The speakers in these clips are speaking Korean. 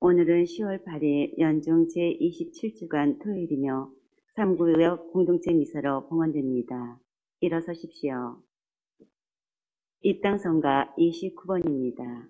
오늘은 10월 8일 연중 제27주간 토요일이며 3구역 공동체 미사로 봉헌됩니다. 일어서십시오. 입당성가 29번입니다.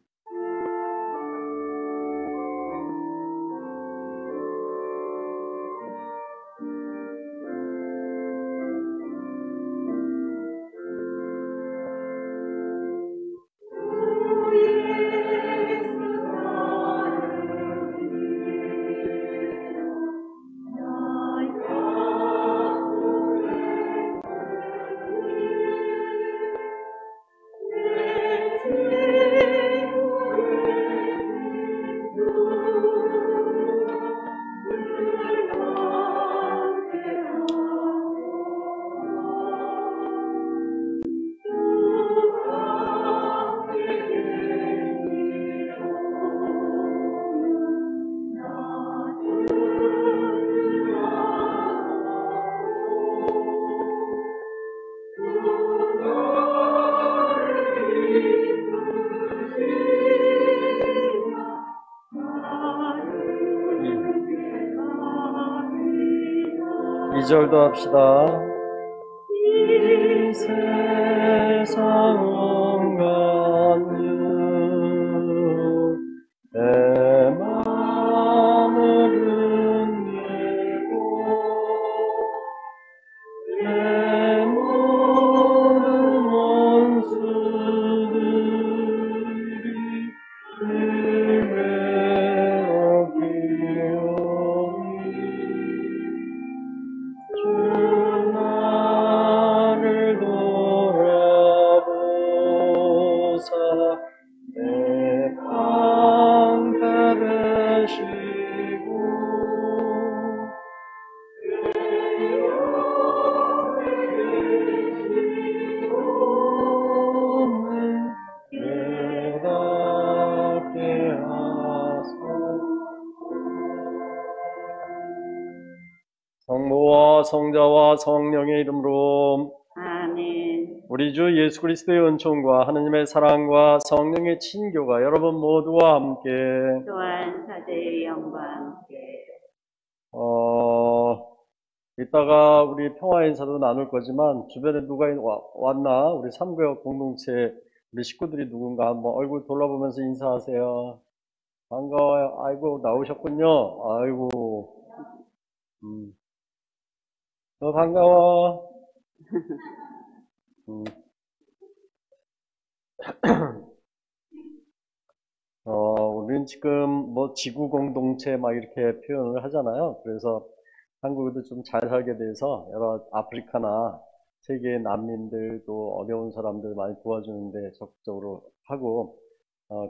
이 절도 합시다. 이 세상 온갖 유, 내 마음을 흔들고 내 모든 원수들이 성부와 성자와 성령의 이름으로 아멘. 우리 주 예수 그리스도의 은총과 하느님의 사랑과 성령의 친교가 여러분 모두와 함께 또한 사제의 영과 함께 이따가 우리 평화 인사도 나눌 거지만 주변에 누가 왔나? 우리 3구역 공동체 우리 식구들이 누군가 한번 얼굴 돌아보면서 인사하세요. 반가워요. 아이고 나오셨군요. 아이고 반가워. 우리는 지금 뭐 지구 공동체 막 이렇게 표현을 하잖아요. 그래서 한국에도 좀 잘 살게 돼서 여러 아프리카나 세계의 난민들도 어려운 사람들 많이 도와주는데 적극적으로 하고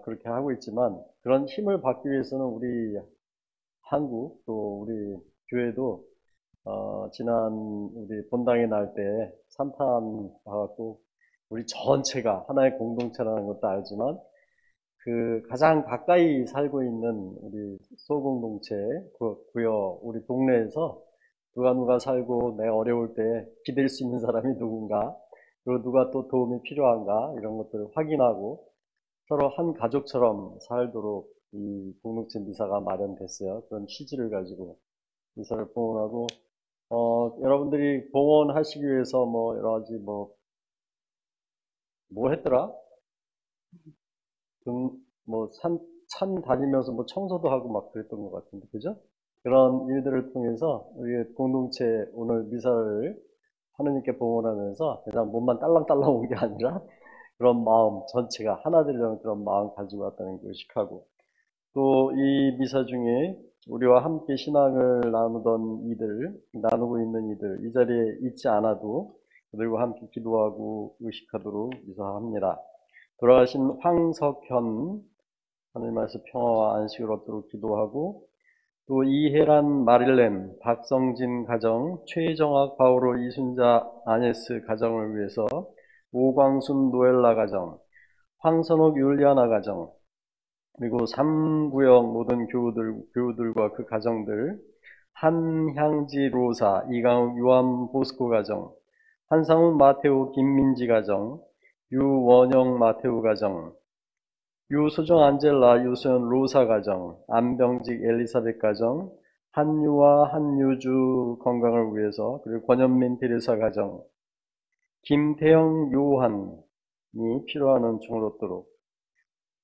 그렇게 하고 있지만 그런 힘을 받기 위해서는 우리 한국 또 우리 교회도 지난 우리 본당의 날 때 산탄 받았고 우리 전체가 하나의 공동체라는 것도 알지만 그 가장 가까이 살고 있는 우리 소공동체 구역 우리 동네에서 누가 살고 내 어려울 때 기댈 수 있는 사람이 누군가 그리고 누가 또 도움이 필요한가 이런 것들을 확인하고 서로 한 가족처럼 살도록 이 공동체 미사가 마련됐어요. 그런 취지를 가지고 미사를 봉헌하고 여러분들이 봉헌하시기 위해서 뭐 여러 가지 뭐 했더라? 산 다니면서 뭐 청소도 하고 막 그랬던 것 같은데, 그죠? 그런 일들을 통해서 우리 공동체 오늘 미사를 하느님께 봉헌하면서 그냥 몸만 딸랑딸랑 온 게 아니라 그런 마음 전체가 하나 되려는 그런 마음 가지고 왔다는 걸 의식하고 또 이 미사 중에 우리와 함께 신앙을 나누고 있는 이들, 이 자리에 있지 않아도 그들과 함께 기도하고 의식하도록 미사합니다. 돌아가신 황석현 하나님 말씀 평화와 안식을 얻도록 기도하고 또 이혜란 마릴렌 박성진 가정 최정학 바오로 이순자 아네스 가정을 위해서 오광순 노엘라 가정 황선옥 율리아나 가정 그리고 3구역 모든 교우들과 그 가정들 한향지 로사 이강욱 유암 보스코 가정 한상훈 마테오 김민지 가정 유원영 마테오 가정 유소정 안젤라, 유소연 로사 가정, 안병직 엘리사벳 가정, 한유와 한유주 건강을 위해서, 그리고 권현민 테레사 가정, 김태영 요한이 필요하는 중로도록,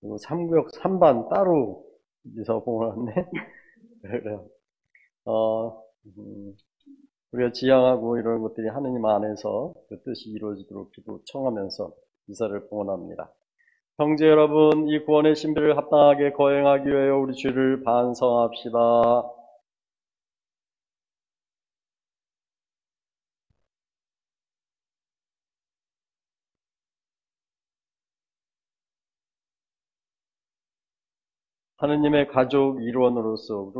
그리고 3구역 3반 따로 미사 봉헌했네. 그래요. 우리가 지향하고 이런 것들이 하느님 안에서 그 뜻이 이루어지도록 기도 청하면서 미사를 봉헌합니다. 형제 여러분, 이 구원의 신비를 합당하게 거행하기 위하여 우리 주를 반성합시다. 하느님의 가족 일원으로서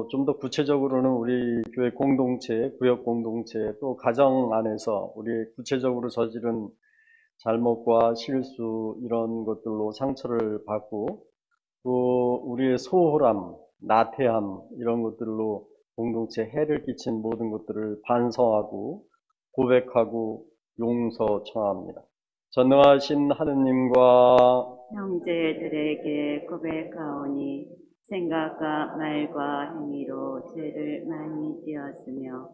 좀 더 구체적으로는 우리 교회 공동체, 구역 공동체, 또 가정 안에서 우리 구체적으로 저지른 잘못과 실수 이런 것들로 상처를 받고 또 우리의 소홀함, 나태함 이런 것들로 공동체에 해를 끼친 모든 것들을 반성하고 고백하고 용서 청합니다. 전능하신 하느님과 형제들에게 고백하오니 생각과 말과 행위로 죄를 많이 지었으며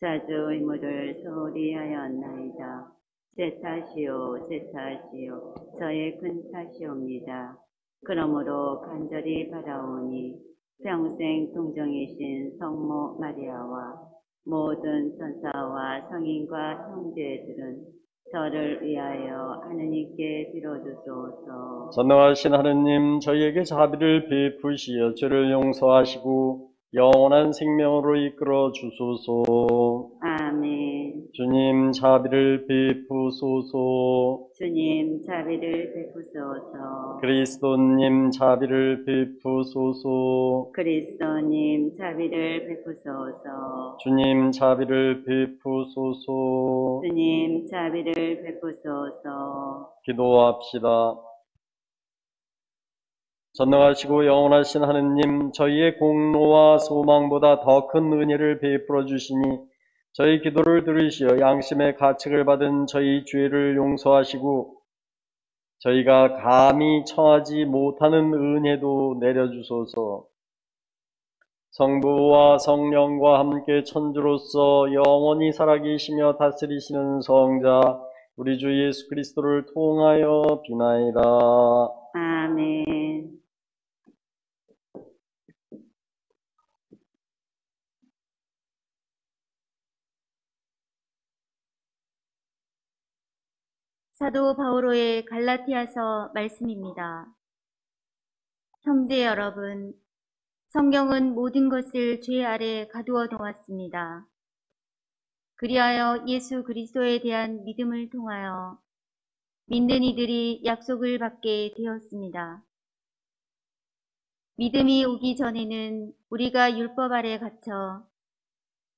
자주 의무를 소홀히 하였나이다. 제 탓이요, 제 탓이요, 저의 큰 탓이옵니다. 그러므로 간절히 바라오니 평생 동정이신 성모 마리아와 모든 천사와 성인과 형제들은 저를 위하여 하느님께 빌어주소서. 전능하신 하느님 저희에게 자비를 베푸시어 죄를 용서하시고 영원한 생명으로 이끌어 주소서. 아멘. 주님 자비를 베푸소서. 주님 자비를 베푸소서. 그리스도님 자비를 베푸소서. 그리스도님 자비를 베푸소서. 주님 자비를 베푸소서. 주님 자비를 베푸소서. 기도합시다. 전능하시고 영원하신 하느님, 저희의 공로와 소망보다 더 큰 은혜를 베풀어 주시니 저희 기도를 들으시어 양심의 가책을 받은 저희 죄를 용서하시고 저희가 감히 청하지 못하는 은혜도 내려주소서. 성부와 성령과 함께 천주로서 영원히 살아계시며 다스리시는 성자 우리 주 예수 그리스도를 통하여 비나이다. 아멘. 사도 바오로의 갈라티아서 말씀입니다. 형제 여러분, 성경은 모든 것을 죄 아래 가두어 놓았습니다. 그리하여 예수 그리스도에 대한 믿음을 통하여 믿는 이들이 약속을 받게 되었습니다. 믿음이 오기 전에는 우리가 율법 아래 갇혀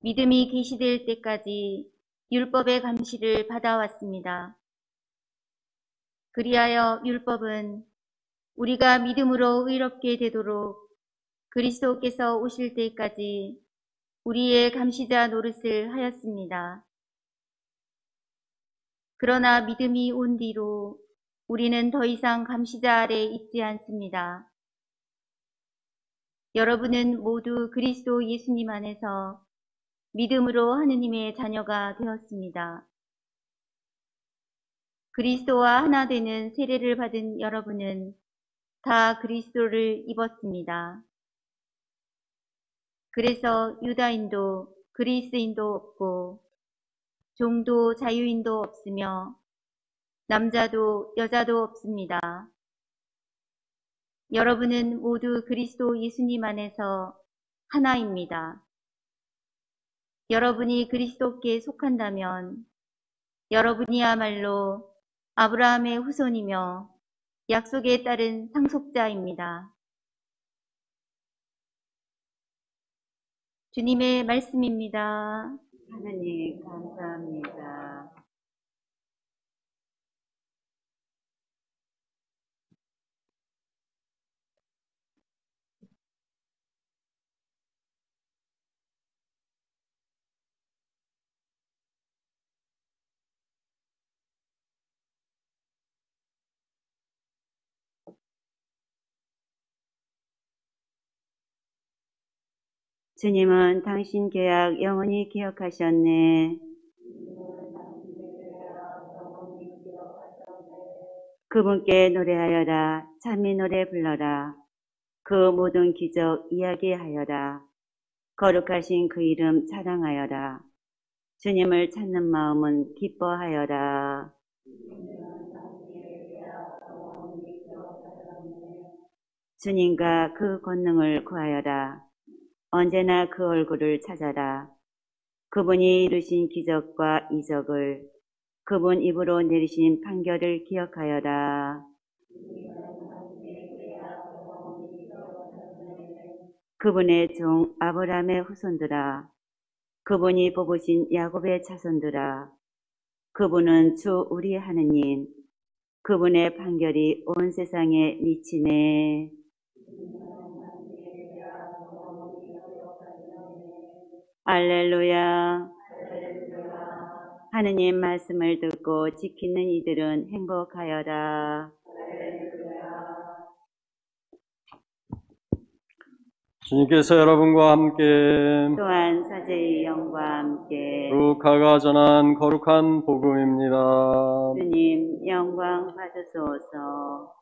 믿음이 계시될 때까지 율법의 감시를 받아왔습니다. 그리하여 율법은 우리가 믿음으로 의롭게 되도록 그리스도께서 오실 때까지 우리의 감시자 노릇을 하였습니다. 그러나 믿음이 온 뒤로 우리는 더 이상 감시자 아래 있지 않습니다. 여러분은 모두 그리스도 예수님 안에서 믿음으로 하느님의 자녀가 되었습니다. 그리스도와 하나 되는 세례를 받은 여러분은 다 그리스도를 입었습니다. 그래서 유다인도 그리스인도 없고 종도 자유인도 없으며 남자도 여자도 없습니다. 여러분은 모두 그리스도 예수님 안에서 하나입니다. 여러분이 그리스도께 속한다면 여러분이야말로 아브라함의 후손이며 약속에 따른 상속자입니다. 주님의 말씀입니다. 하느님 감사합니다. 주님은 당신 계약 영원히 기억하셨네. 그분께 노래하여라. 찬미 노래 불러라. 그 모든 기적 이야기하여라. 거룩하신 그 이름 자랑하여라. 주님을 찾는 마음은 기뻐하여라. 주님과 그 권능을 구하여라. 언제나 그 얼굴을 찾아라. 그분이 이루신 기적과 이적을, 그분 입으로 내리신 판결을 기억하여라. 그분의 종 아브라함의 후손들아, 그분이 뽑으신 야곱의 자손들아, 그분은 주 우리 하느님, 그분의 판결이 온 세상에 미치네. 알렐루야. 하느님 말씀을 듣고 지키는 이들은 행복하여라. 주님께서 여러분과 함께 또한 사제의 영과 함께 루카가 전한 거룩한 복음입니다. 주님 영광 받으소서.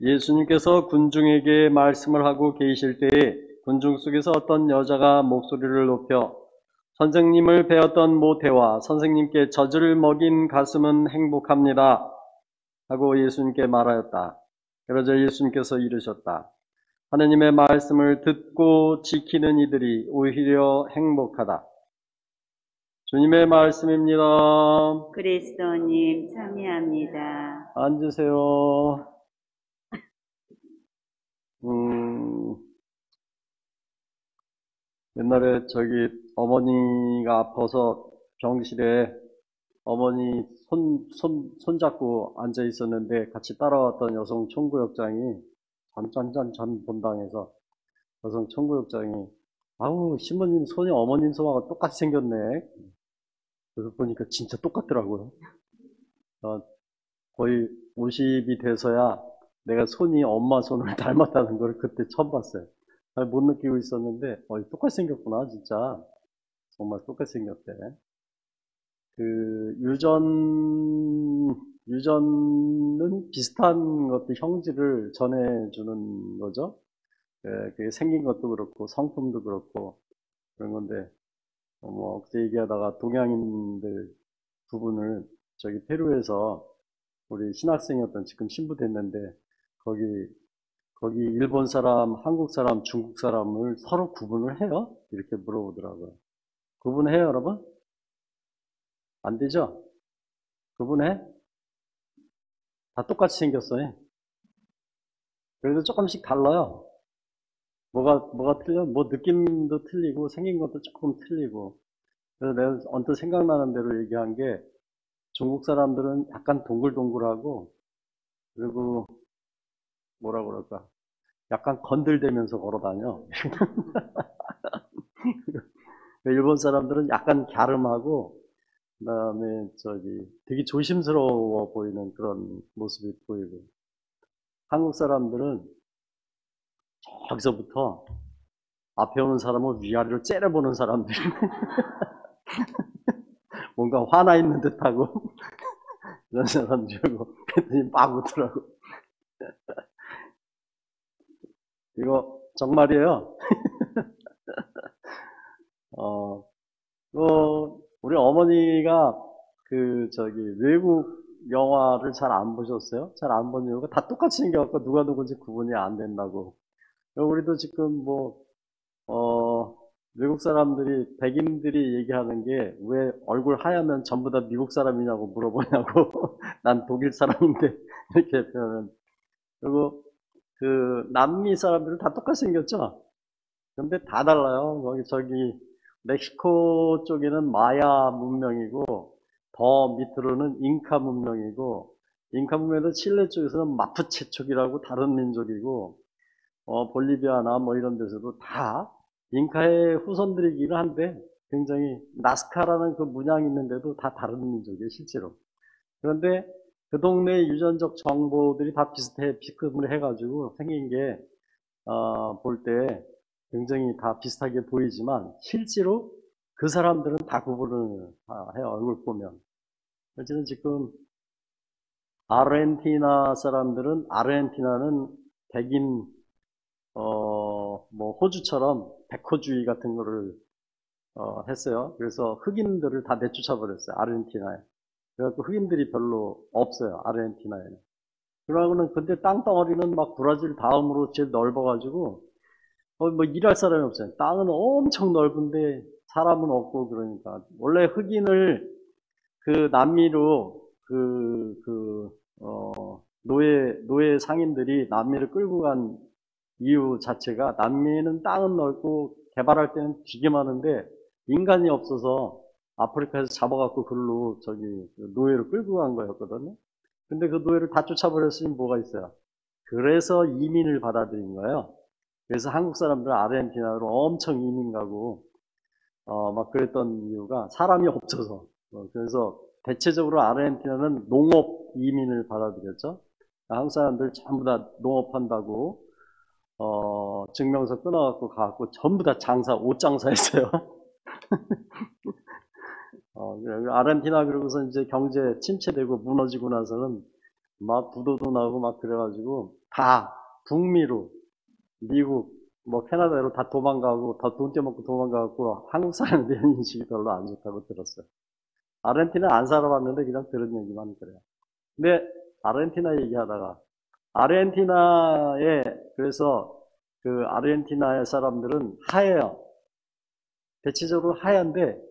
예수님께서 군중에게 말씀을 하고 계실 때에 군중 속에서 어떤 여자가 목소리를 높여 선생님을 배웠던 모태와 선생님께 젖을 먹인 가슴은 행복합니다 하고 예수님께 말하였다. 그러자 예수님께서 이르셨다. 하느님의 말씀을 듣고 지키는 이들이 오히려 행복하다. 주님의 말씀입니다. 그리스도님 참여합니다. 앉으세요. 옛날에 어머니가 아파서 병실에 어머니 손잡고 앉아 있었는데 같이 따라왔던 여성 총구역장이 잠 본당에서 여성 총구역장이 아우 신부님 손이 어머님 손하고 똑같이 생겼네. 그래서 보니까 진짜 똑같더라고요. 거의 50이 돼서야 내가 손이 엄마 손을 닮았다는 걸 그때 처음 봤어요. 잘 못 느끼고 있었는데 똑같이 생겼구나 진짜. 정말 똑같이 생겼대. 그 유전은 비슷한 것도 형질을 전해주는 거죠. 그게 생긴 것도 그렇고 성품도 그렇고 그런 건데 그때 얘기하다가 동양인들 두 분을 저기 페루에서 우리 신학생이었던 지금 신부 됐는데 거기 일본 사람, 한국 사람, 중국 사람을 서로 구분을 해요? 이렇게 물어보더라고요. 구분해요, 여러분? 안 되죠? 구분해? 다 똑같이 생겼어요. 그래도 조금씩 달라요. 뭐가 틀려? 뭐 느낌도 틀리고 생긴 것도 조금 틀리고. 그래서 내가 언뜻 생각나는 대로 얘기한 게 중국 사람들은 약간 동글동글하고 그리고 뭐라 그럴까? 약간 건들대면서 걸어다녀. 일본 사람들은 약간 갸름하고 그다음에 되게 조심스러워 보이는 그런 모습이 보이고 한국 사람들은 저기서부터 앞에 오는 사람을 위아래로 째려보는 사람들 뭔가 화나 있는 듯하고 그런 사람들이고 그랬더니 막 웃더라고. 이거 정말이에요. 우리 어머니가 외국 영화를 잘 안 보셨어요? 잘 안 본 이유가 다 똑같이 생겨갖고 누가 누군지 구분이 안 된다고. 우리도 지금 외국 사람들이, 백인들이 얘기하는 게 왜 얼굴 하얗면 전부 다 미국 사람이냐고 물어보냐고. 난 독일 사람인데, 이렇게 표현은. 그리고 남미 사람들은 다 똑같이 생겼죠? 근데 다 달라요. 멕시코 쪽에는 마야 문명이고, 더 밑으로는 잉카 문명이고, 잉카 문명에도 칠레 쪽에서는 마푸체 쪽이라고 다른 민족이고, 볼리비아나 이런 데서도 다 잉카의 후손들이기는 한데, 굉장히 나스카라는 그 문양이 있는데도 다 다른 민족이에요, 실제로. 그런데 그 동네 유전적 정보들이 다 비슷해, 비급을 해가지고 생긴 게, 볼 때, 굉장히 다 비슷하게 보이지만 실제로 그 사람들은 다 구분을 해요. 얼굴 보면. 어쨌든 지금 아르헨티나 사람들은 아르헨티나는 백인 뭐 호주처럼 백호주의 같은 거를 했어요. 그래서 흑인들을 다 내쫓아 버렸어요. 아르헨티나에. 그래갖고 흑인들이 별로 없어요. 아르헨티나에는. 그러고는 근데 땅덩어리는 막 브라질 다음으로 제일 넓어가지고 뭐 일할 사람이 없어요. 땅은 엄청 넓은데 사람은 없고 그러니까 원래 흑인을 그 남미로 노예 상인들이 남미를 끌고 간 이유 자체가 남미는 땅은 넓고 개발할 때는 되게 많은데 인간이 없어서 아프리카에서 잡아갖고 글로 노예로 끌고 간 거였거든요. 근데 그 노예를 다 쫓아버렸으니 뭐가 있어요? 그래서 이민을 받아들인 거예요. 그래서 한국 사람들은 아르헨티나로 엄청 이민 가고 막 그랬던 이유가 사람이 없어서. 그래서 대체적으로 아르헨티나는 농업 이민을 받아들였죠. 한국 사람들 전부 다 농업한다고 증명서 끊어갖고 가갖고 전부 다 옷 장사했어요. 아르헨티나 그러고서 이제 경제 침체되고 무너지고 나서는 막 부도도 나고 막 그래가지고 다 북미로 미국 뭐 캐나다로 다 도망가고 다 돈 떼먹고 도망가고 한국 사람에 대한 인식이 별로 안 좋다고 들었어요. 아르헨티나 안 살아봤는데 그냥 들은 얘기만 그래요. 근데 아르헨티나 얘기하다가 그래서 그 아르헨티나의 사람들은 하얘요. 대체적으로 하얀데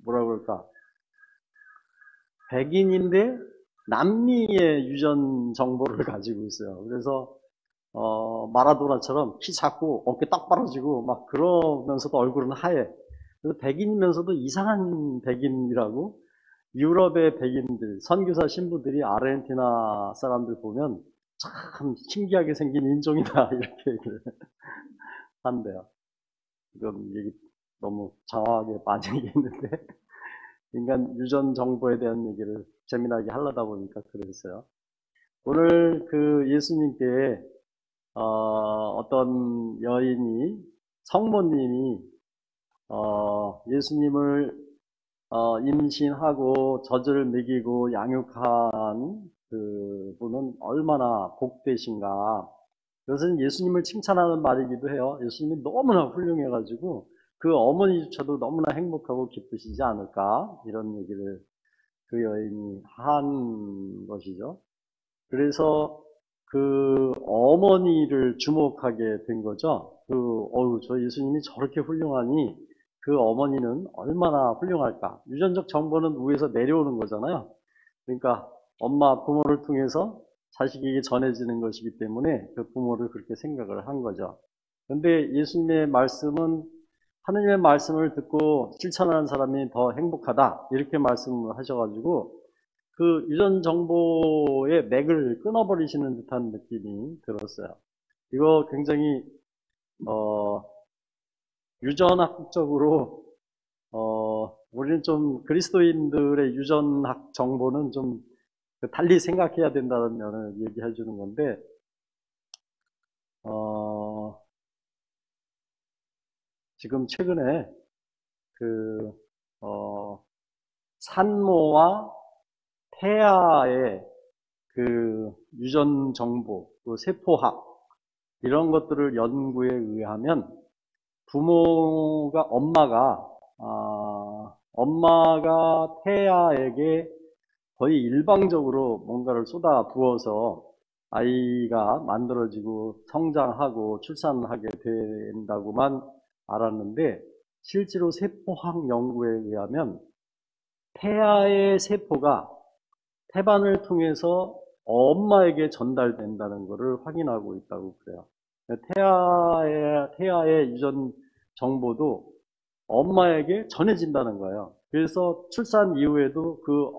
뭐라 그럴까, 백인인데 남미의 유전 정보를 가지고 있어요. 그래서 마라도나처럼 키 작고 어깨 딱 벌어지고 막 그러면서도 얼굴은 하얘. 그래서 백인이면서도 이상한 백인이라고. 유럽의 백인들, 선교사 신부들이 아르헨티나 사람들 보면 참 신기하게 생긴 인종이다 이렇게 얘기를 한대요. 이건 얘기 너무 장황하게 많이 얘기했는데 인간 유전 정보에 대한 얘기를 재미나게 하려다 보니까 그랬어요. 오늘 그 예수님께 어떤 여인이, 성모님이 예수님을 임신하고 젖을 먹이고 양육한 그 분은 얼마나 복되신가. 그것은 예수님을 칭찬하는 말이기도 해요. 예수님이 너무나 훌륭해가지고 그 어머니조차도 너무나 행복하고 기쁘시지 않을까, 이런 얘기를 그 여인이 한 것이죠. 그래서 그 어머니를 주목하게 된 거죠. 저 예수님이 저렇게 훌륭하니 그 어머니는 얼마나 훌륭할까. 유전적 정보는 위에서 내려오는 거잖아요. 그러니까 엄마, 부모를 통해서 자식에게 전해지는 것이기 때문에 그 부모를 그렇게 생각을 한 거죠. 그런데 예수님의 말씀은 하느님의 말씀을 듣고 실천하는 사람이 더 행복하다, 이렇게 말씀을 하셔가지고 그 유전 정보의 맥을 끊어버리시는 듯한 느낌이 들었어요. 이거 굉장히 유전학적으로 우리는 좀 그리스도인들의 유전학 정보는 좀 달리 생각해야 된다는 면을 얘기해 주는 건데, 지금 최근에 산모와 태아의 그 유전 정보, 그 세포학, 이런 것들을 연구에 의하면 엄마가 태아에게 거의 일방적으로 뭔가를 쏟아 부어서 아이가 만들어지고 성장하고 출산하게 된다고만 알았는데, 실제로 세포학 연구에 의하면 태아의 세포가 태반을 통해서 엄마에게 전달된다는 것을 확인하고 있다고 그래요. 태아의 유전 정보도 엄마에게 전해진다는 거예요. 그래서 출산 이후에도 그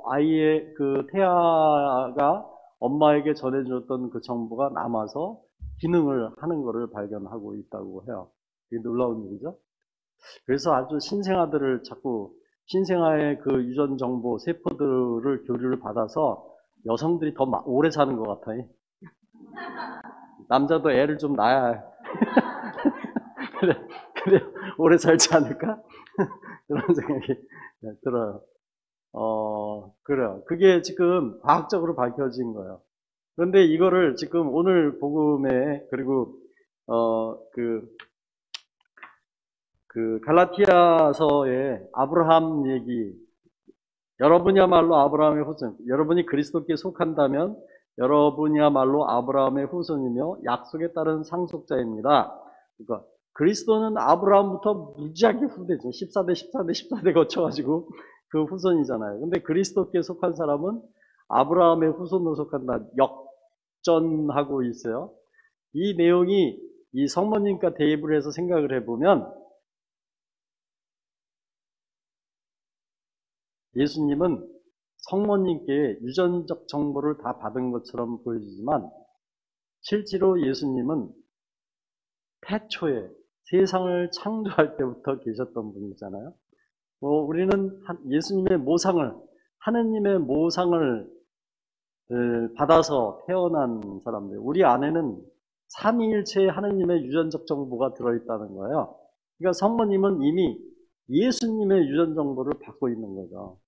태아가 엄마에게 전해줬던 그 정보가 남아서 기능을 하는 것을 발견하고 있다고 해요. 이게 놀라운 일이죠. 그래서 아주 신생아의 그 유전 정보 세포들을 교류를 받아서 여성들이 더 오래 사는 것 같아요. 남자도 애를 좀 낳아야 그래 오래 살지 않을까? 그런 생각이 들어요. 그래요. 그게 지금 과학적으로 밝혀진 거예요. 그런데 이거를 지금 오늘 복음에, 그리고, 갈라티아서의 아브라함 얘기, 여러분이야말로 아브라함의 후손, 여러분이 그리스도께 속한다면 여러분이야말로 아브라함의 후손이며 약속에 따른 상속자입니다. 그러니까 그리스도는 아브라함부터 무지하게 후대죠. 14대, 14대, 14대 거쳐가지고 그 후손이잖아요. 근데 그리스도께 속한 사람은 아브라함의 후손으로 속한다. 역전하고 있어요. 이 내용이 이 성모님과 대입을 해서 생각을 해보면 예수님은 성모님께 유전적 정보를 다 받은 것처럼 보여지지만 실제로 예수님은 태초에 세상을 창조할 때부터 계셨던 분이잖아요. 우리는 예수님의 모상을, 하느님의 모상을 받아서 태어난 사람들, 우리 안에는 삼위일체의 하느님의 유전적 정보가 들어있다는 거예요. 그러니까 성모님은 이미 예수님의 유전 정보를 받고 있는 거죠.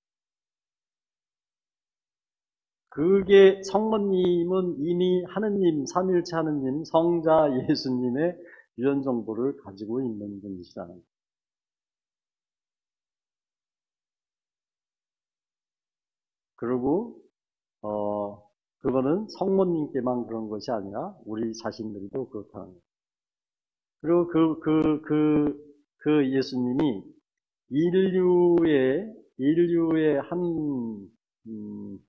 그게 성모님은 이미 하느님, 삼위일체 하느님, 성자 예수님의 유전 정보를 가지고 있는 분이시라는 거예요. 그리고 그거는 성모님께만 그런 것이 아니라 우리 자신들도 그렇다는 거예요. 그리고 그 예수님이 인류의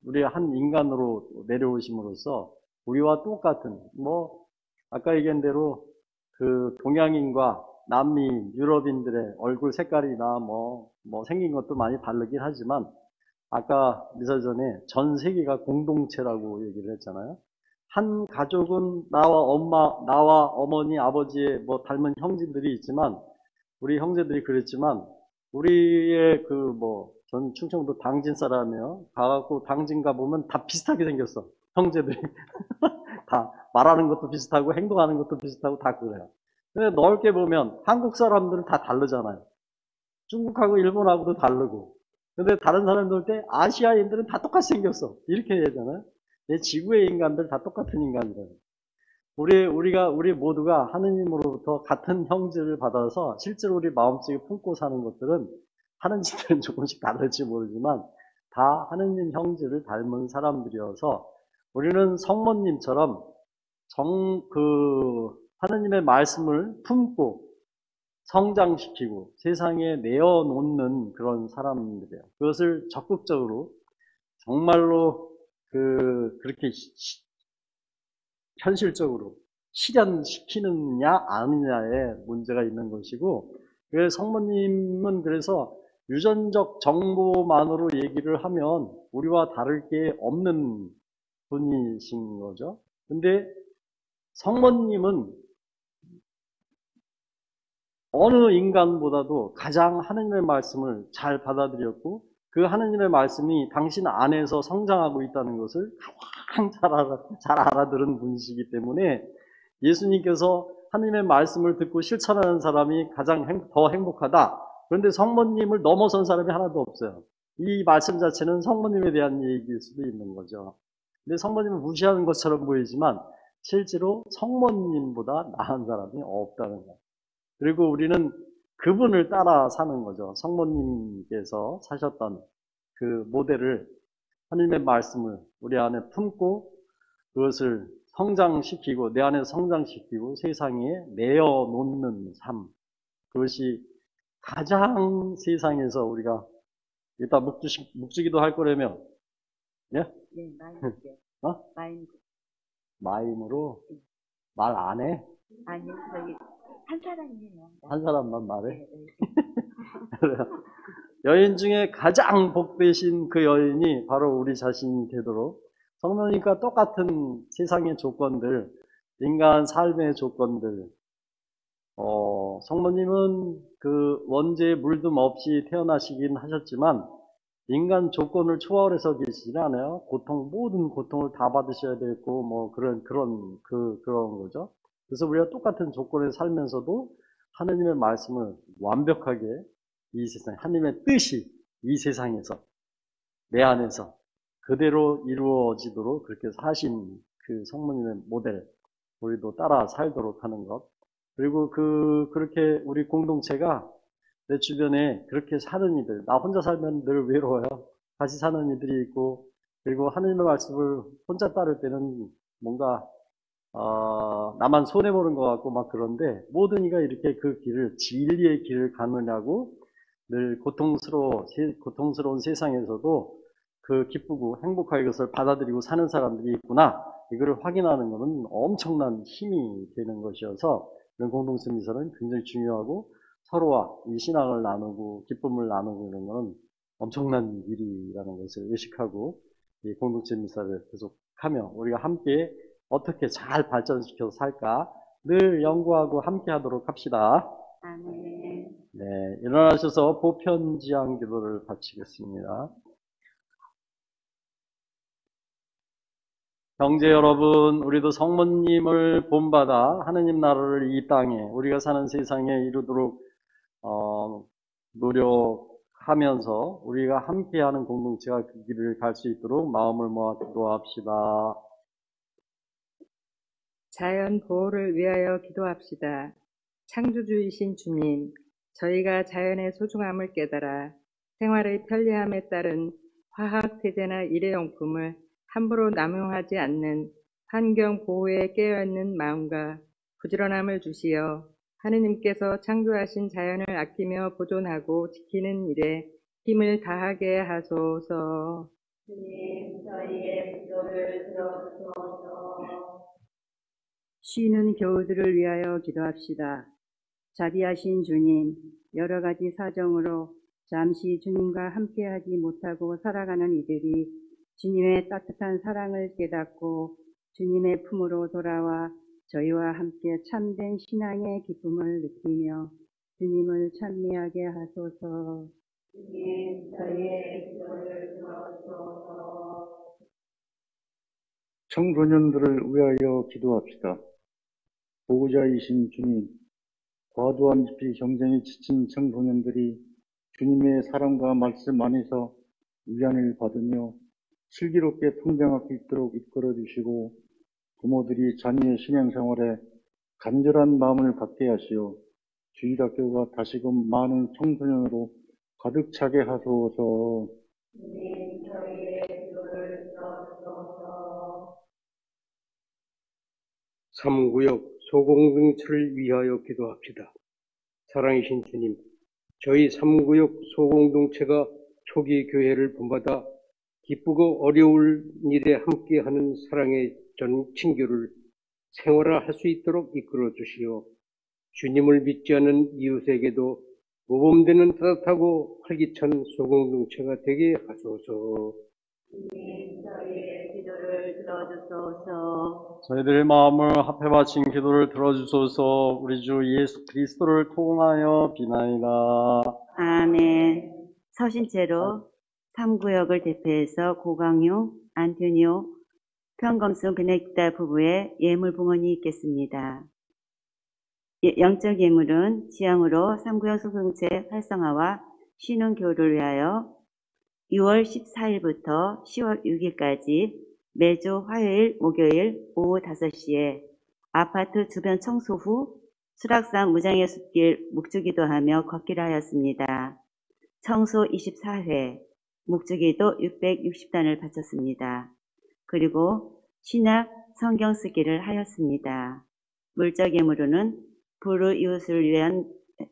우리의 한 인간으로 내려오심으로써 우리와 똑같은, 아까 얘기한 대로 그 동양인과 남미, 유럽인들의 얼굴 색깔이나 생긴 것도 많이 다르긴 하지만, 아까 미사 전에 전 세계가 공동체라고 얘기를 했잖아요. 한 가족은 나와 어머니, 아버지의 닮은 형제들이 있지만, 우리 형제들이 그랬지만, 우리의 전 충청도 당진 사람이에요. 가갖고 당진 가보면 다 비슷하게 생겼어. 형제들이. 다 말하는 것도 비슷하고, 행동하는 것도 비슷하고, 다 그래요. 근데 넓게 보면 한국 사람들은 다 다르잖아요. 중국하고 일본하고도 다르고. 근데 다른 사람들 때 아시아인들은 다 똑같이 생겼어. 이렇게 얘기하잖아요. 지구의 인간들 다 똑같은 인간이래요. 우리 모두가 하느님으로부터 같은 형질을 받아서 실제로 우리 마음속에 품고 사는 것들은 하는 짓들은 조금씩 다를지 모르지만 다 하느님 형질을 닮은 사람들이어서 우리는 성모님처럼 하느님의 말씀을 품고 성장시키고 세상에 내어놓는 그런 사람들이에요. 그것을 적극적으로 정말로 그렇게 현실적으로 실현시키느냐 아니냐에 문제가 있는 것이고, 그래서 성모님은 그래서 유전적 정보만으로 얘기를 하면 우리와 다를 게 없는 분이신 거죠. 근데 성모님은 어느 인간보다도 가장 하느님의 말씀을 잘 받아들였고, 그 하느님의 말씀이 당신 안에서 성장하고 있다는 것을 가장 잘 알아들은 분이시기 때문에 예수님께서 하느님의 말씀을 듣고 실천하는 사람이 가장 더 행복하다. 그런데 성모님을 넘어선 사람이 하나도 없어요. 이 말씀 자체는 성모님에 대한 얘기일 수도 있는 거죠. 근데 성모님을 무시하는 것처럼 보이지만 실제로 성모님보다 나은 사람이 없다는 거예요. 그리고 우리는 그분을 따라 사는 거죠. 성모님께서 사셨던 그 모델을, 하나님의 말씀을 우리 안에 품고 그것을 성장시키고 내 안에 성장시키고 세상에 내어놓는 삶, 그것이 가장 세상에서 우리가 이따 묵주기도 할 거라며, 예? 네, 마임으로. 마임. 마임으로 말 안 해? 아니, 한 사람이에요. 한 사람만 말해? 네, 네. 여인 중에 가장 복되신 그 여인이 바로 우리 자신이 되도록 성모님과 똑같은 세상의 조건들, 인간 삶의 조건들, 성모님은 그 원죄의 물듬 없이 태어나시긴 하셨지만 인간 조건을 초월해서 계시지 않아요? 모든 고통을 다 받으셔야 되고, 뭐, 그런 거죠. 그래서 우리가 똑같은 조건에 살면서도 하느님의 말씀을 완벽하게 이 세상, 하느님의 뜻이 이 세상에서, 내 안에서 그대로 이루어지도록 그렇게 사신 그 성모님의 모델, 우리도 따라 살도록 하는 것. 그리고 그렇게 우리 공동체가 내 주변에 그렇게 사는 이들, 나 혼자 살면 늘 외로워요. 같이 사는 이들이 있고, 그리고 하느님의 말씀을 혼자 따를 때는 뭔가, 나만 손해보는 것 같고 막 그런데, 모든 이가 이렇게 그 길을, 진리의 길을 가느냐고 늘 고통스러운 세상에서도 그 기쁘고 행복하게 그것을 받아들이고 사는 사람들이 있구나. 이거를 확인하는 것은 엄청난 힘이 되는 것이어서 이런 공동체 미사는 굉장히 중요하고 서로와 이 신앙을 나누고 기쁨을 나누고 이런 것은 엄청난 일이라는 것을 의식하고 이 공동체 미사를 계속하며 우리가 함께 어떻게 잘 발전시켜서 살까 늘 연구하고 함께 하도록 합시다. 아멘. 네, 일어나셔서 보편지향 기도를 바치겠습니다. 형제 여러분, 우리도 성모님을 본받아 하느님 나라를 이 땅에 우리가 사는 세상에 이루도록 노력하면서 우리가 함께하는 공동체가 그 길을 갈 수 있도록 마음을 모아 기도합시다. 자연 보호를 위하여 기도합시다. 창조주이신 주님, 저희가 자연의 소중함을 깨달아 생활의 편리함에 따른 화학세제나 일회용품을 함부로 남용하지 않는 환경 보호에 깨어있는 마음과 부지런함을 주시어 하느님께서 창조하신 자연을 아끼며 보존하고 지키는 일에 힘을 다하게 하소서. 주님, 저희의 기도를 들어주소서. 쉬는 교우들을 위하여 기도합시다. 자비하신 주님, 여러 가지 사정으로 잠시 주님과 함께하지 못하고 살아가는 이들이 주님의 따뜻한 사랑을 깨닫고 주님의 품으로 돌아와 저희와 함께 참된 신앙의 기쁨을 느끼며 주님을 찬미하게 하소서. 주님, 저희의 기도를 들어주소서. 청소년들을 위하여 기도합시다. 보호자이신 주님, 과도한 집이 경쟁에 지친 청소년들이 주님의 사랑과 말씀 안에서 위안을 받으며 슬기롭게 성장할 수 있도록 이끌어 주시고 부모들이 자녀의 신앙생활에 간절한 마음을 갖게 하시어 주일학교가 다시금 많은 청소년으로 가득 차게 하소서. 주님, 저희의 기도를 들어주소서. 3구역 소공동체를 위하여 기도합시다. 사랑이신 주님, 저희 3구역 소공동체가 초기 교회를 본받아 기쁘고 어려울 일에 함께하는 사랑의 전 친교를 생활화할 수 있도록 이끌어 주시어 주님을 믿지 않는 이웃에게도 모범되는 따뜻하고 활기찬 소공동체가 되게 하소서. 주님, 저희의 기도를 들어주소서. 저희들의 마음을 합해 바친 기도를 들어주소서. 우리 주 예수 그리스도를 통하여 비나이다. 아멘. 서신체로 3구역을 대표해서 고강용, 안토니오, 평검승 베네딕타 부부의 예물 봉헌이 있겠습니다. 영적 예물은 지향으로 3구역 소공동체 활성화와 신혼교류를 위하여 6월 14일부터 10월 6일까지 매주 화요일, 목요일 오후 5시에 아파트 주변 청소 후 수락산 무장의 숲길 묵주기도하며 걷기를 하였습니다. 청소 24회, 묵주기도 660단을 바쳤습니다. 그리고 신약 성경 쓰기를 하였습니다. 물적 예물로는 불우 이웃을 위한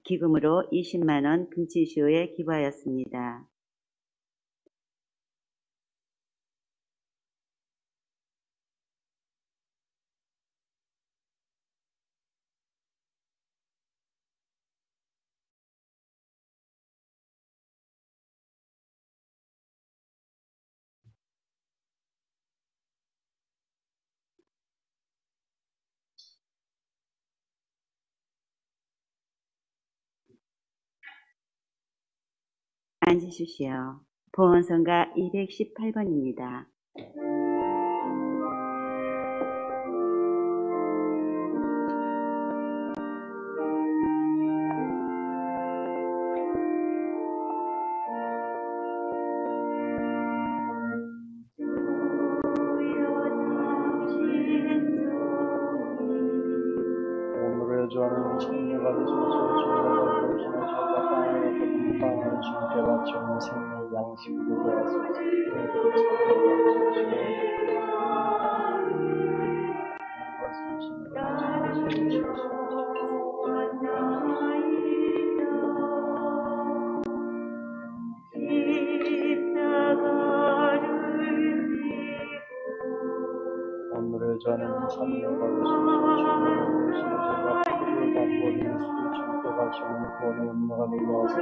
기금으로 20만원 금치시효에 기부하였습니다. 앉으십시오. 보원성가 218번입니다. 오늘의 주하는 천녀가 되소서. 주님의 당신의 저가 땅에 거둔 빵을 주님께 바쳐 생명 양식으로 되었소서. 오늘의 저는 천녀가 되소서. 주님의 저가 피를 받고 예수를 주님께 바치는 구원의 은혜가 되게 하소서.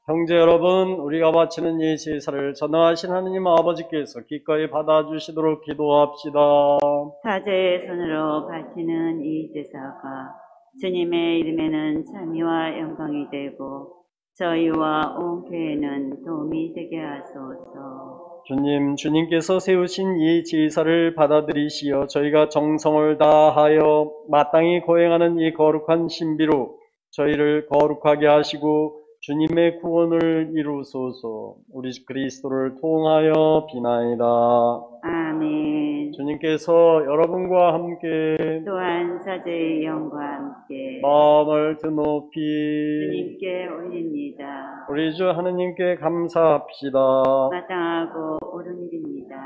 형제 여러분, 우리가 바치는 이 제사를 전능하신 하느님 아버지께서 기꺼이 받아주시도록 기도합시다. 사제의 손으로 바치는 이 제사가 주님의 이름에는 찬미와 영광이 되고 저희와 온 교회는 도움이 되게 하소서. 주님께서 세우신 이 제사를 받아들이시어 저희가 정성을 다하여 마땅히 거행하는 이 거룩한 신비로 저희를 거룩하게 하시고 주님의 구원을 이루소서. 우리 그리스도를 통하여 비나이다. 아멘. 주님께서 여러분과 함께 또한 사제의 영과 함께 마음을 드높이 주님께 올립니다. 우리 주 하느님께 감사합시다. 마땅하고 옳은 일입니다.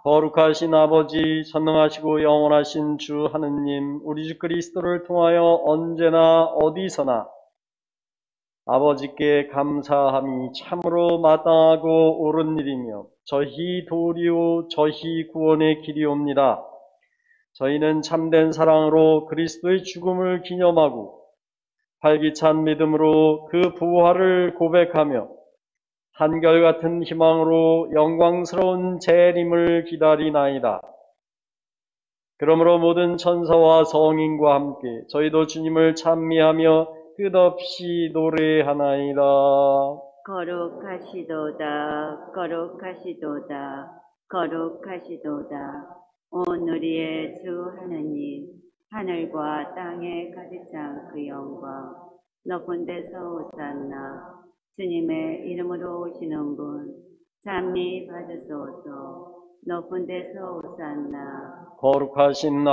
거룩하신 아버지, 전능하시고 영원하신 주 하느님, 우리 주 그리스도를 통하여 언제나 어디서나 아버지께 감사함이 참으로 마땅하고 옳은 일이며 저희 도리요 저희 구원의 길이옵니다. 저희는 참된 사랑으로 그리스도의 죽음을 기념하고 활기찬 믿음으로 그 부활을 고백하며 한결같은 희망으로 영광스러운 재림을 기다리나이다. 그러므로 모든 천사와 성인과 함께 저희도 주님을 찬미하며 끝없이 노래하나이다. 거룩하시도다, 거룩하시도다, 거룩하시도다. 온 우리의 주 하느님, 하늘과 땅에 가득 찬 그 영광, 높은 데서 오산나. 주님의 이름으로 오시는 분, 찬미 받으소서. 높은 데서 오산나. 거룩하신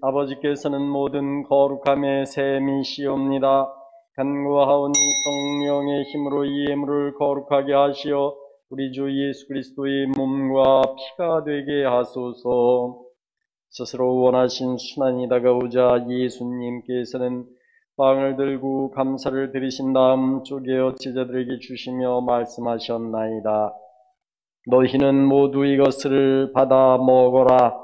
아버지께서는 모든 거룩함의 셈이시옵니다. 간구하오니 성령의 힘으로 이 예물을 거룩하게 하시어 우리 주 예수 그리스도의 몸과 피가 되게 하소서. 스스로 원하신 순환이 다가오자 예수님께서는 빵을 들고 감사를 드리신 다음 쪼개어 제자들에게 주시며 말씀하셨나이다. 너희는 모두 이것을 받아 먹어라.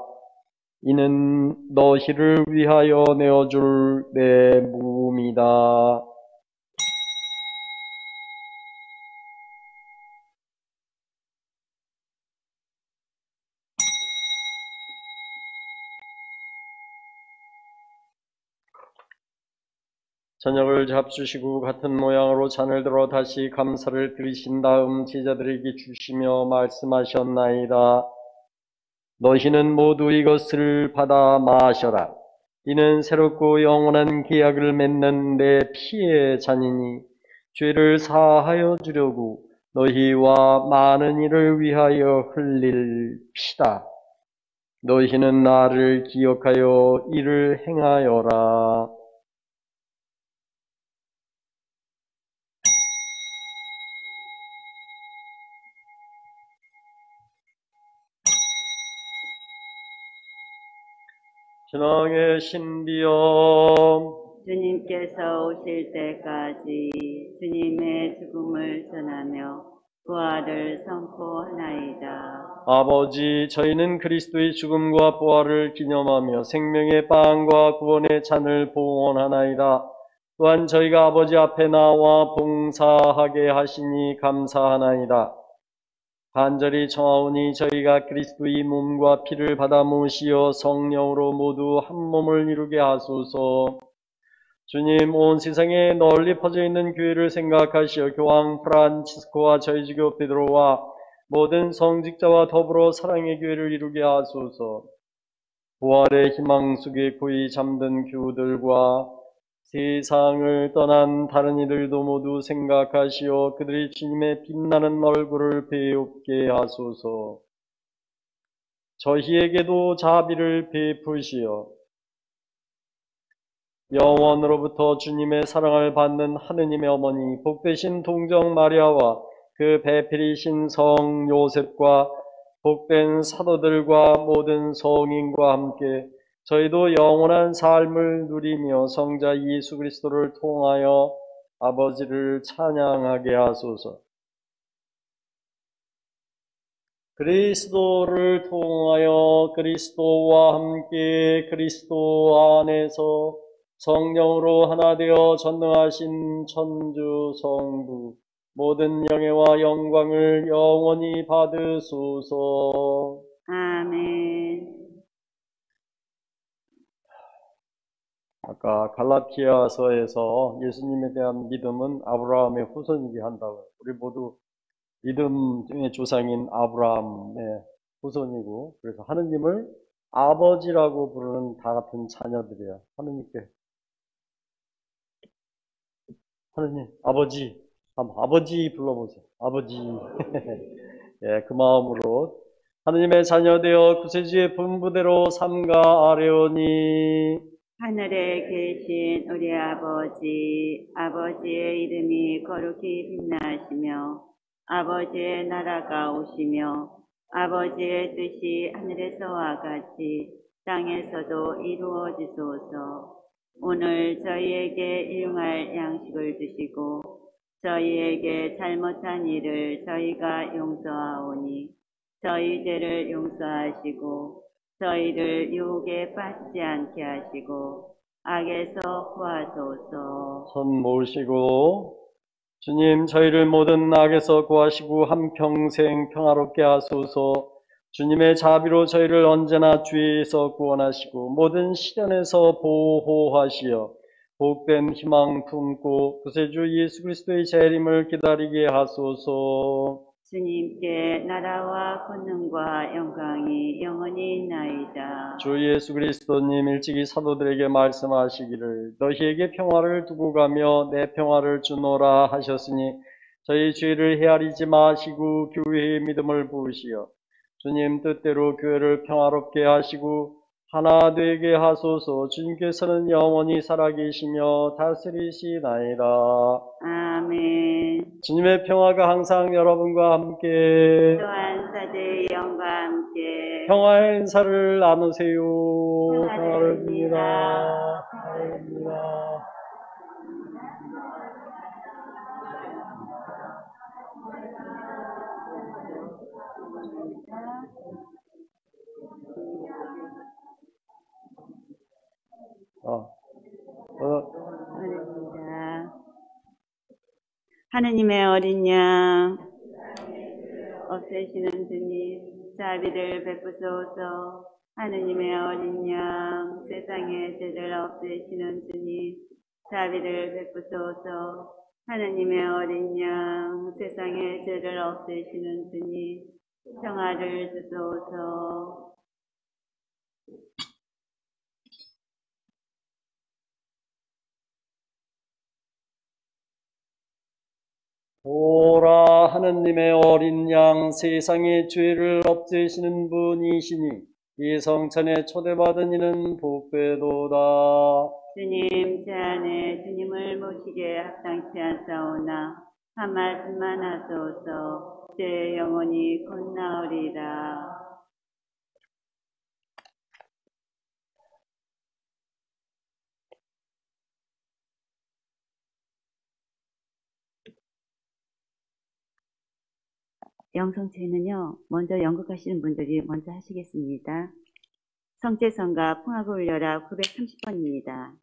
이는 너희를 위하여 내어줄 내 몸이다. 저녁을 잡수시고 같은 모양으로 잔을 들어 다시 감사를 드리신 다음 제자들에게 주시며 말씀하셨나이다. 너희는 모두 이것을 받아 마셔라. 이는 새롭고 영원한 계약을 맺는 내 피의 잔이니 죄를 사하여 주려고 너희와 많은 이를 위하여 흘릴 피다. 너희는 나를 기억하여 이를 행하여라. 신앙의 신비여, 주님께서 오실 때까지 주님의 죽음을 전하며 부활을 선포하나이다. 아버지, 저희는 그리스도의 죽음과 부활을 기념하며 생명의 빵과 구원의 잔을 봉헌하나이다. 또한 저희가 아버지 앞에 나와 봉사하게 하시니 감사하나이다. 간절히 청하오니 저희가 그리스도의 몸과 피를 받아 모시어 성령으로 모두 한 몸을 이루게 하소서. 주님, 온 세상에 널리 퍼져 있는 교회를 생각하시어 교황 프란치스코와 저희 주교 베드로와 모든 성직자와 더불어 사랑의 교회를 이루게 하소서. 부활의 희망 속에 고이 잠든 교우들과 세상을 떠난 다른 이들도 모두 생각하시어 그들이 주님의 빛나는 얼굴을 배웁게 하소서. 저희에게도 자비를 베푸시어 영원으로부터 주님의 사랑을 받는 하느님의 어머니 복되신 동정 마리아와 그 배필이신 성 요셉과 복된 사도들과 모든 성인과 함께 저희도 영원한 삶을 누리며 성자 예수 그리스도를 통하여 아버지를 찬양하게 하소서. 그리스도를 통하여 그리스도와 함께 그리스도 안에서 성령으로 하나 되어 전능하신 천주 성부 모든 영예와 영광을 영원히 받으소서. 아멘. 아까 갈라티아서에서 예수님에 대한 믿음은 아브라함의 후손이게 한다고. 우리 모두 믿음의 조상인 아브라함의 후손이고, 그래서 하느님을 아버지라고 부르는 다 같은 자녀들이야. 하느님, 아버지, 아버지 불러보세요. 아버지. 예, 그 마음으로 하느님의 자녀 되어 구세주의 분부대로 삼가 아뢰오니. 하늘에 계신 우리 아버지, 아버지의 이름이 거룩히 빛나시며 아버지의 나라가 오시며 아버지의 뜻이 하늘에서와 같이 땅에서도 이루어지소서. 오늘 저희에게 일용할 양식을 주시고 저희에게 잘못한 일을 저희가 용서하오니 저희 죄를 용서하시고 저희를 유혹에 빠지지 않게 하시고 악에서 구하소서. 손 모으시고 주님, 저희를 모든 악에서 구하시고 한평생 평화롭게 하소서. 주님의 자비로 저희를 언제나 죄에서 구원하시고 모든 시련에서 보호하시어 복된 희망 품고 구세주 예수 그리스도의 재림을 기다리게 하소서. 주님께 나라와 권능과 영광이 영원히 있나이다. 주 예수 그리스도님 일찍이 사도들에게 말씀하시기를 너희에게 평화를 두고 가며 내 평화를 주노라 하셨으니 저희 죄를 헤아리지 마시고 교회의 믿음을 부으시어 주님 뜻대로 교회를 평화롭게 하시고 하나 되게 하소서. 주님께서는 영원히 살아계시며 다스리시나이다. 아멘. 주님의 평화가 항상 여러분과 함께 또한 사제의 영과 함께 평화의 인사를 나누세요. 평화를 빕니다. 평화를 빕니다. 하늘입니다. 하느님의 어린 양 없애시는 주님 자비를 베푸소서. 하느님의 어린 양 세상의 죄를 없애시는 주님 자비를 베푸소서. 하느님의 어린 양 세상의 죄를 없애시는 주님 평화를 주소서. 보라, 하느님의 어린 양, 세상의 죄를 없애시는 분이시니 이 성찬에 초대받은 이는 복되도다. 주님, 제 안에 주님을 모시기에 합당치 않사오나 한 말씀만 하소서. 제 영혼이 곧 나으리라. 영성체는요, 먼저 연극하시는 분들이 먼저 하시겠습니다. 성제성가 풍악을 울려라 930번입니다.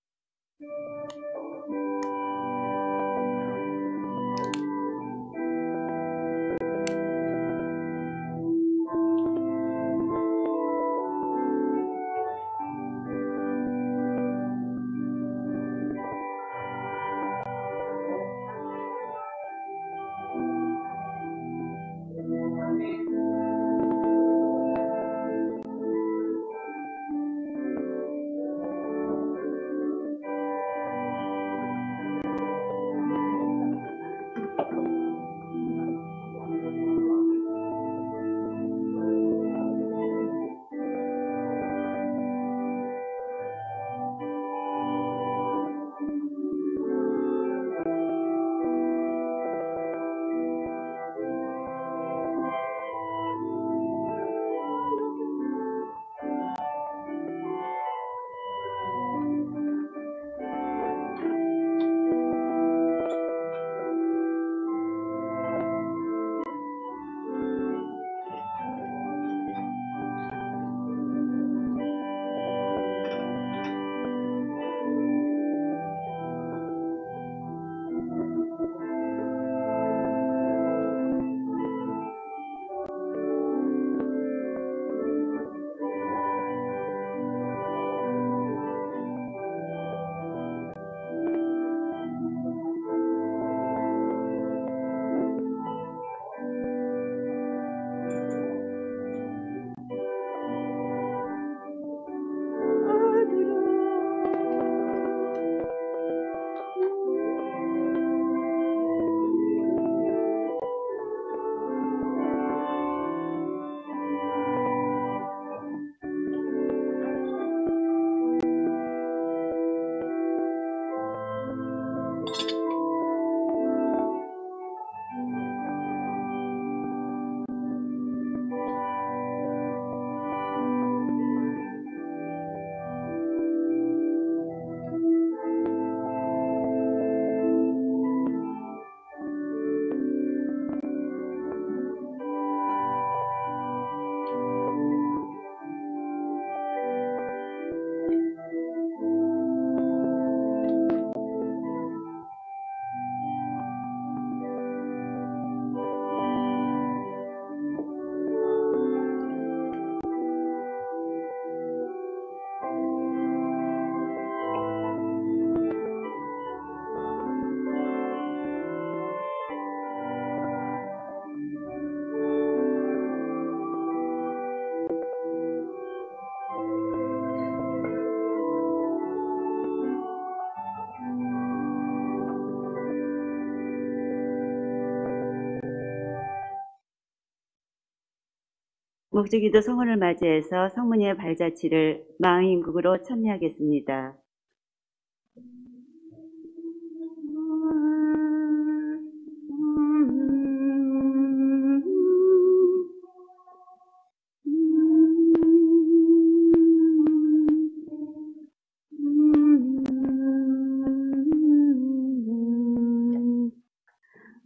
목주기도 성원을 맞이해서 성문의 발자취를 마음인국으로 참여하겠습니다.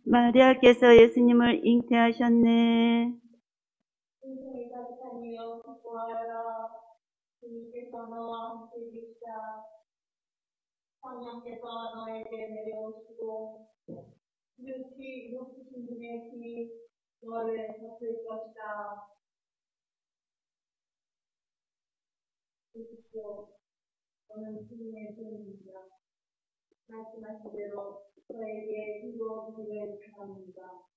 마리아께서 예수님을 잉태하셨네. 주님께서 너와 함께 계시다. 성령께서 너에게 내려오시고 이렇게 높으신 분의 피 너를 덮을 것이다. 보십시오. 너는 주님의 종입니다. 말씀하신 대로 저에게 이루어 주기를 바랍니다.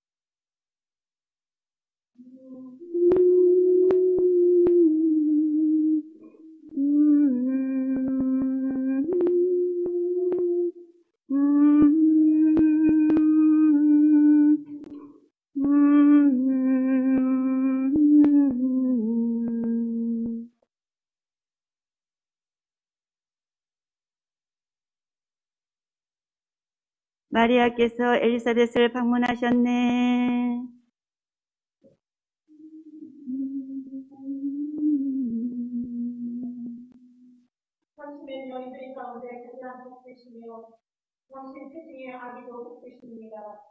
마리아께서 엘리사벳을 방문하셨네. 당신의 여인들 가운데 가장 복되시며 당신 태중의 아기도 복되십니다.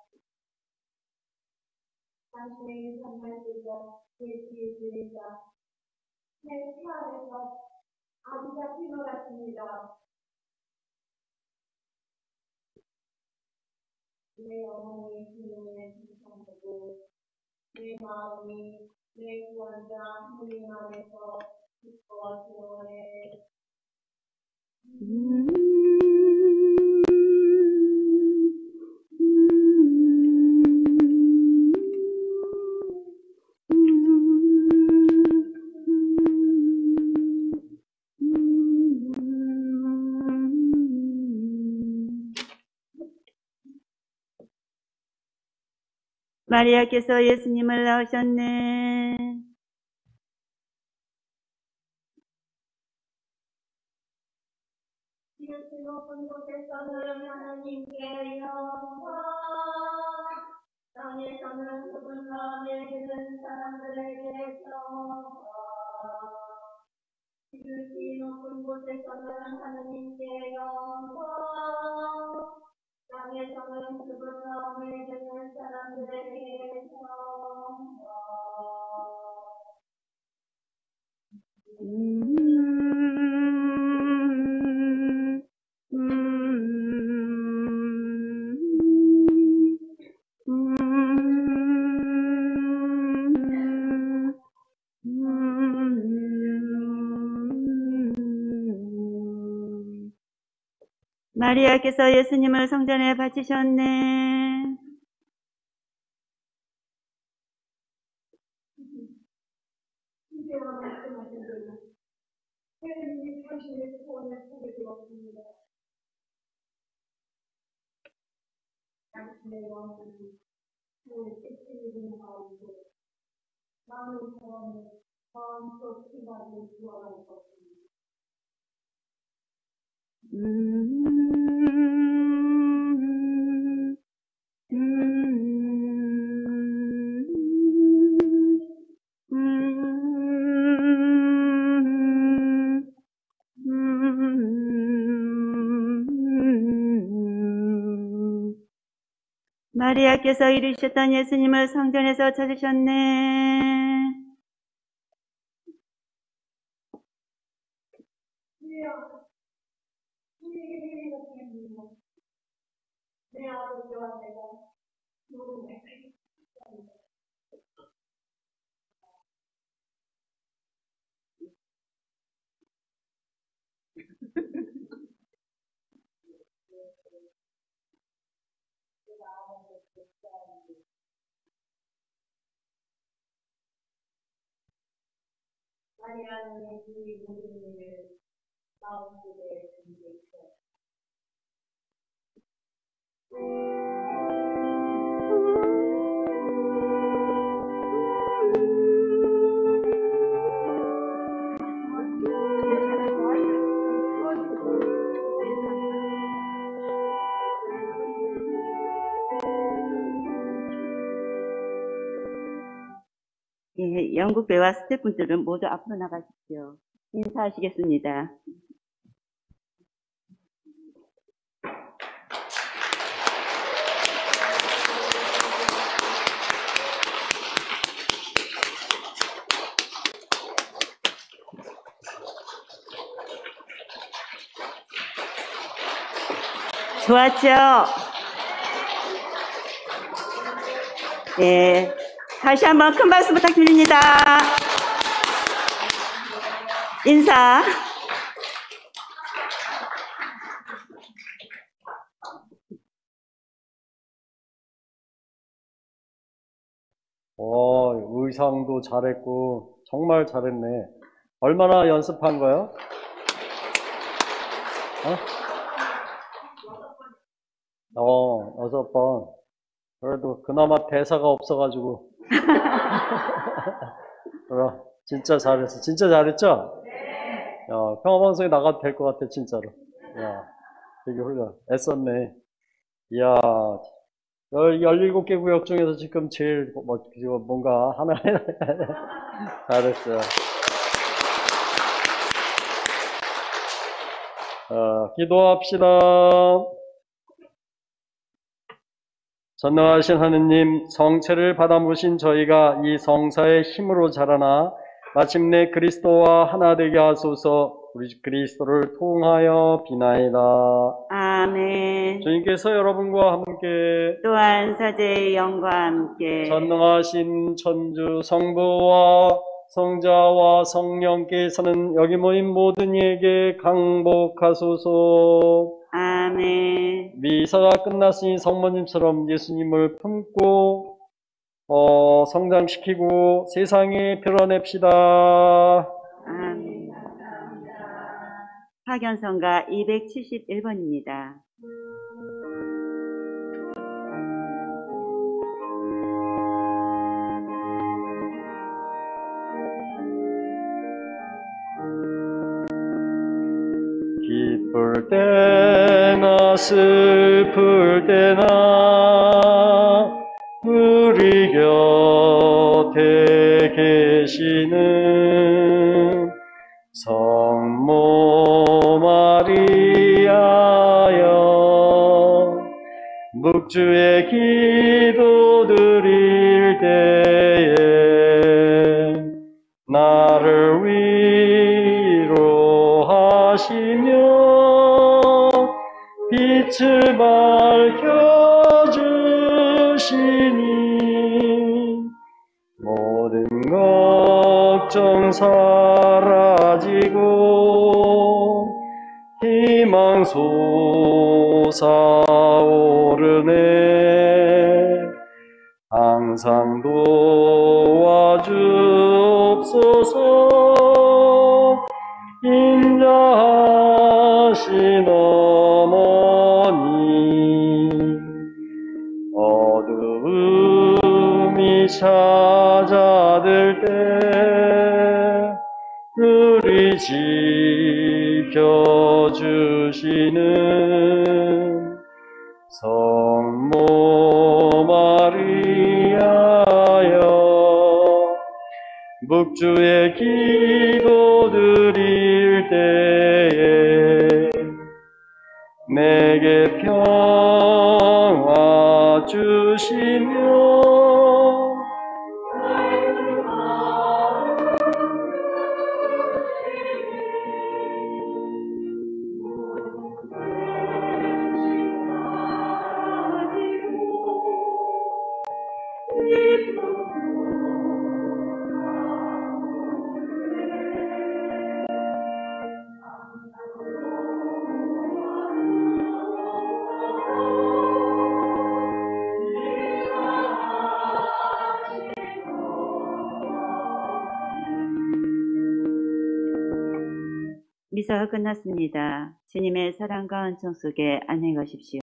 당신의 유산 말씀과 제 뒤에 들리자 내 피 안에서 아기가 피어났습니다. 내 어머니 주님의 신성하고 내 마음이 내 구원자 하느님 안에서 기뻐 기도해. 마리아께서 예수님을 낳으셨네. 이렇게 높은 곳에서는 하나님께 영광, 땅에서는 그분 마음에 드는 사람들에게 영광. 이렇게 높은 곳에서는 하나님께 영광, 땅에서는 그분 마음에 드는 사람들에게 영광. 마리아께서 예수님을 성전에 바치셨네. 이제와 말씀하신 대로 하나님이 당신의 소원을 보게 되었습니다. 당신의 영혼이 그 깨끗이 가운데 많은 사람을 마음속 생각을 구하는 것입니다. 마리아께서 이루셨던 예수님을 성전에서 찾으셨네. 주여, 주님에게 드리겠습니다. 내 아버지와 내가 모든 것을 마리아는 이 모든 일을 마음속에 준비했어. 예, 영국 배와 스태프분들은 모두 앞으로 나가십시오. 인사하시겠습니다. 좋았죠? 예, 다시 한번 큰 박수 부탁드립니다. 인사. 의상도 잘했고 정말 잘했네. 얼마나 연습한 거요? 6번. 그래도 그나마 대사가 없어가지고. 그럼 진짜 잘했어. 진짜 잘했죠? 네. 평화방송에 나가도 될 것 같아, 진짜로. 야, 되게 훌륭해. 애썼네. 이야, 17개 구역 중에서 지금 제일 뭔가 하나 잘했어요. 기도합시다. 전능하신 하느님, 성체를 받아 모신 저희가 이 성사의 힘으로 자라나 마침내 그리스도와 하나 되게 하소서. 우리 그리스도를 통하여 비나이다. 아멘. 주님께서 여러분과 함께 또한 사제의 영과 함께 전능하신 천주 성부와 성자와 성령께서는 여기 모인 모든 이에게 강복하소서. 아멘. 미사가 끝났으니 성모님처럼 예수님을 품고 성장시키고 세상에 드러냅시다. 아멘. 파견성가 271번입니다. 기쁠 때나 슬플 때나 우리 곁에 계시는 성모 마리아여, 묵주의 기도 드릴 때에 나를 위로하시며 빛을 밝혀주시니 모든 걱정 사라지고 희망 솟아오르네. 항상 도와주옵소서. 인자하신 어머니, 어두움이 찾아들 때 우리 지켜주시는 성모 마리아여, 묵주의 기도 드릴 때에 내게 평화 주시며 미사가 끝났습니다. 주님의 사랑과 은총 속에 안녕히 가십시오.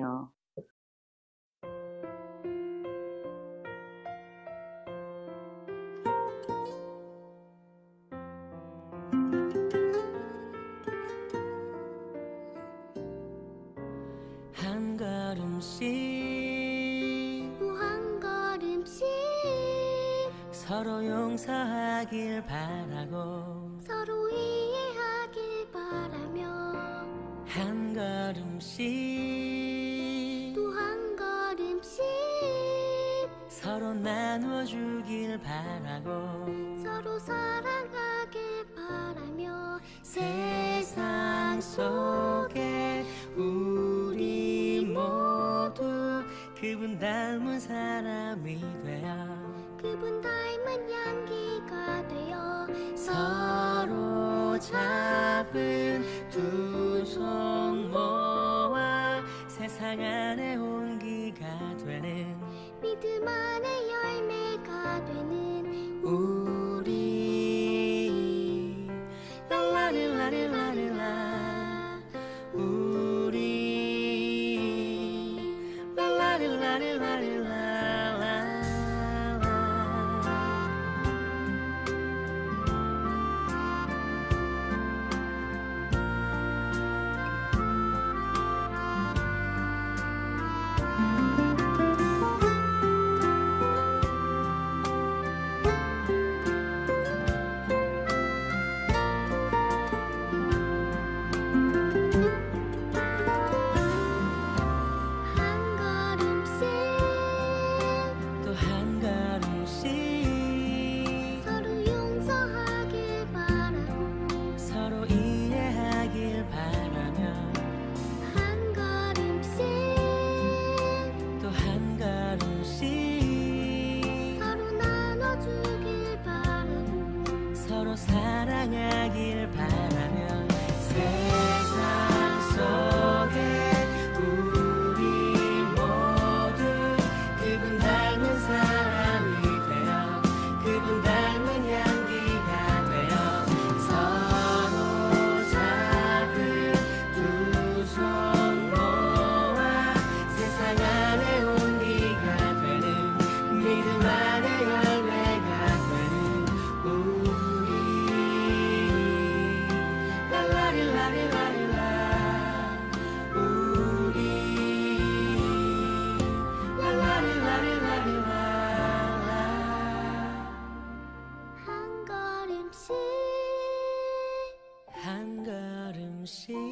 한 걸음씩 또 한 걸음씩 서로 용서하길 바라고 서로 이해하길 바라며 한 걸음씩 또 한 걸음씩 서로 나눠주길 바라고 서로 사랑하길 바라며 세상 속에 우리 모두 그분 닮은 사람이 되어 그분 닮은 향기가 되어 서로 잡은 두 손 모아 세상 안에 온기가 되는 믿음 안에 열매가 되는 우리 랄라릴라릴라릴라 우리 랄라릴라릴라릴라 사랑하길 바라며 세상 속에 우리 모두 그분 닮은 사람이 되어 그분 닮은 향기가 되어 서로 잡은 두 손 모아 세상 안에 온기가 되는 믿음 안에 열매가 되는 우리 랄라리라리라리라 우리 랄라리라리라리라 한 걸음씩 한 걸음씩